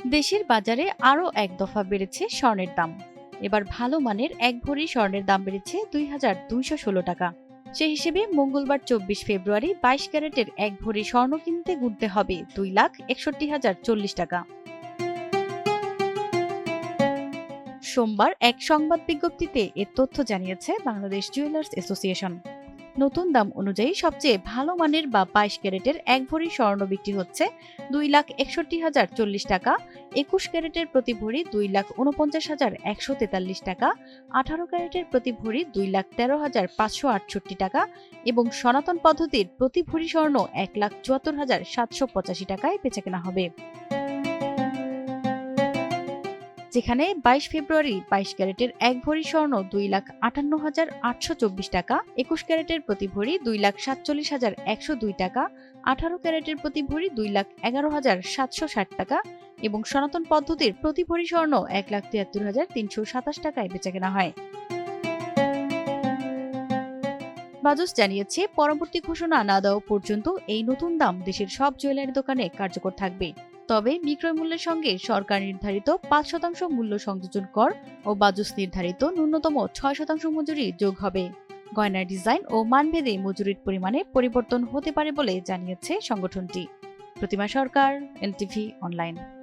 দেশের বাজারে আরও এক দফা বেড়েছে স্বর্ণের দাম। এবার ভালো মানের এক ভরি স্বর্ণের দাম বেড়েছে ২,২১৬ টাকা। সেই হিসেবে মঙ্গলবার ২৪ ফেব্রুয়ারি ২২ ক্যারেটের এক ভরি স্বর্ণ কিনতে গুনতে হবে ২,৬১,০৪০ টাকা। সোমবার এক সংবাদ বিজ্ঞপ্তিতে এ তথ্য জানিয়েছে বাংলাদেশ জুয়েলার্স অ্যাসোসিয়েশন। নতুন দাম অনুযায়ী সবচেয়ে ভালো মানের বা ২২ ক্যারেটের এক ভরি স্বর্ণ বিক্রি হচ্ছে ২,৬১,০৪০ টাকা, ২১ ক্যারেটের প্রতি ভরি ২,৪৯,১৪৩ টাকা, ১৮ ক্যারেটের প্রতি ভরি ২,১৩,৫৬৮ টাকা এবং সনাতন পদ্ধতির প্রতি ভরি স্বর্ণ ১,৭৪,৭৮৫ টাকায় বেচাকেনা হবে। যেখানে ২২ ফেব্রুয়ারি ২২ ক্যারেটের এক ভরি স্বর্ণ ২,৫৮,৮২৪ টাকা, ২১ ক্যারেটের প্রতি ভরি ২,৪৭,১০২ টাকা, ১৮ ক্যারেটের প্রতি ভরি ২,১১,৭৬০ টাকা এবং সনাতন পদ্ধতির প্রতি ভরি স্বর্ণ ১,৭৩,৩২৭ টাকায় বেচাকেনা হয়। বাজুস জানিয়েছে, পরবর্তী ঘোষণা না দেওয়া পর্যন্ত এই নতুন দাম দেশের সব জুয়েলারি দোকানে কার্যকর থাকবে। তবে বিক্রয় মূল্যের সঙ্গে সরকার নির্ধারিত ৫% মূল্য সংযোজন কর ও বাজুস নির্ধারিত ন্যূনতম ৬% মজুরি যোগ হবে। গয়নার ডিজাইন ও মানভেদে মজুরির পরিমাণে পরিবর্তন হতে পারে বলে জানিয়েছে সংগঠনটি। প্রতিমা সরকার, এনটিভি অনলাইন।